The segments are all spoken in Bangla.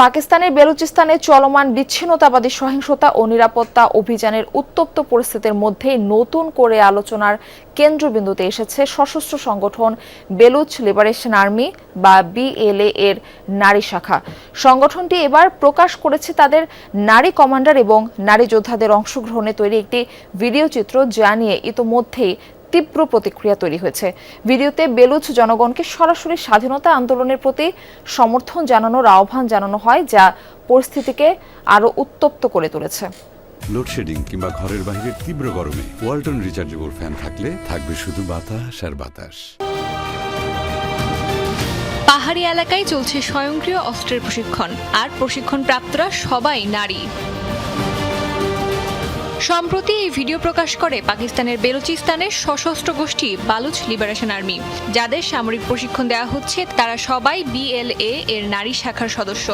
পাকিস্তানের বেলুচিস্তানে চলমান বিচ্ছিন্নতাবাদী সহিংসতা ও নিরাপত্তা অভিযানের উত্তপ্ত পরিস্থিতির মধ্যেই নতুন করে আলোচনার কেন্দ্রবিন্দুতে এসেছে সশস্ত্র সংগঠন বেলুচ লিবারেশন আর্মি বা বিএলএ এর নারী শাখা। সংগঠনটি এবার প্রকাশ করেছে তাদের নারী কমান্ডার এবং নারী যোদ্ধাদের অংশগ্রহণে তৈরি একটি ভিডিও চিত্র, যা নিয়ে ইতোমধ্যেই তীব্র প্রতিক্রিয়া তৈরি হয়েছে। ভিডিওতে বেলুচ জনগণকে সরাসরি স্বাধীনতা আন্দোলনের প্রতি সমর্থন জানানোর আহ্বান জানানো হয়, যা পরিস্থিতিকে আরো উত্তপ্ত করে তুলেছে। লোডশেডিং কিংবা ঘরের বাইরের তীব্র গরমে ওয়ালটন রিচার্জেবল ফ্যান থাকলে থাকবে শুধু বাতাস আর বাতাস। পাহাড়ি এলাকায় চলছে স্বয়ংক্রিয় অস্ত্রের প্রশিক্ষণ, আর প্রশিক্ষণপ্রাপ্তরা সবাই নারী। সম্প্রতি এই ভিডিও প্রকাশ করে পাকিস্তানের বেলুচিস্তানের সশস্ত্র গোষ্ঠী বালুচ লিবারেশন আর্মি। যাদের সামরিক প্রশিক্ষণ দেওয়া হচ্ছে তারা সবাই বিএলএ এর নারী শাখার সদস্য।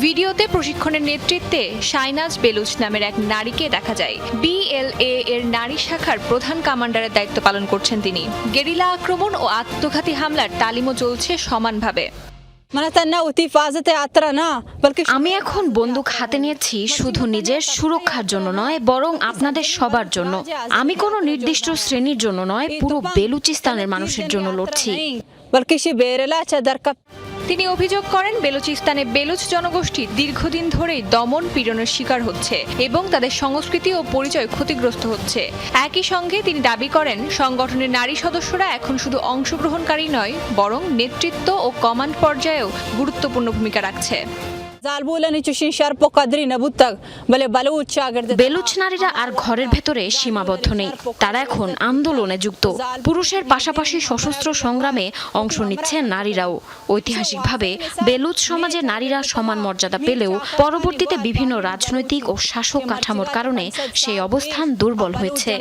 ভিডিওতে প্রশিক্ষণের নেতৃত্বে শাইনাজ বেলুচ নামের এক নারীকে দেখা যায়। বিএলএ এর নারী শাখার প্রধান কমান্ডারের দায়িত্ব পালন করছেন তিনি। গেরিলা আক্রমণ ও আত্মঘাতী হামলার তালিমও চলছে সমানভাবে। আমি এখন বন্দুক হাতে নিয়েছি শুধু নিজের সুরক্ষার জন্য নয়, বরং আপনাদের সবার জন্য। আমি কোনো নির্দিষ্ট শ্রেণীর জন্য নয়, পুরো বেলুচিস্তানের মানুষের জন্য লড়ছি। তিনি অভিযোগ করেন বেলুচিস্তানে বেলুচ জনগোষ্ঠী দীর্ঘদিন ধরেই দমন পীড়নের শিকার হচ্ছে এবং তাদের সংস্কৃতি ও পরিচয় ক্ষতিগ্রস্ত হচ্ছে। একই সঙ্গে তিনি দাবি করেন সংগঠনের নারী সদস্যরা এখন শুধু অংশগ্রহণকারী নয়, বরং নেতৃত্ব ও কমান্ড পর্যায়েও গুরুত্বপূর্ণ ভূমিকা রাখছে। বেলুচ নারীরা আর ঘরের ভেতরে সীমাবদ্ধ নেই, তারা এখন আন্দোলনে যুক্ত। পুরুষের পাশাপাশি সশস্ত্র সংগ্রামে অংশ নিচ্ছে নারীরাও। ঐতিহাসিকভাবে বেলুচ সমাজে নারীরা সমান মর্যাদা পেলেও পরবর্তীতে বিভিন্ন রাজনৈতিক ও শাসক কাঠামোর কারণে সেই অবস্থান দুর্বল হয়েছে।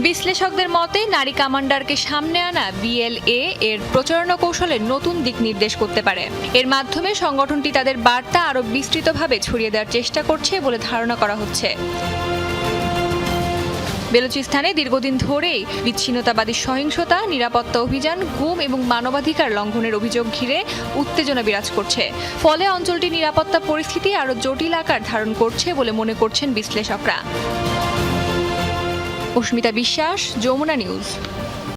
বিশ্লেষকদের মতে নারী কমান্ডারকে সামনে আনা বিএলএ এর প্রচারণা কৌশলের নতুন দিক নির্দেশ করতে পারে। এর মাধ্যমে সংগঠনটি তাদের বার্তা আরও বিস্তৃতভাবে ছড়িয়ে দেওয়ার চেষ্টা করছে বলে ধারণা করা হচ্ছে। বেলুচিস্তানে দীর্ঘদিন ধরেই বিচ্ছিন্নতাবাদী সহিংসতা, নিরাপত্তা অভিযান, গুম এবং মানবাধিকার লঙ্ঘনের অভিযোগ ঘিরে উত্তেজনা বিরাজ করছে। ফলে অঞ্চলটির নিরাপত্তা পরিস্থিতি আরও জটিল আকার ধারণ করছে বলে মনে করছেন বিশ্লেষকরা। অস্মিতা বিশ্বাস, যমুনা নিউজ।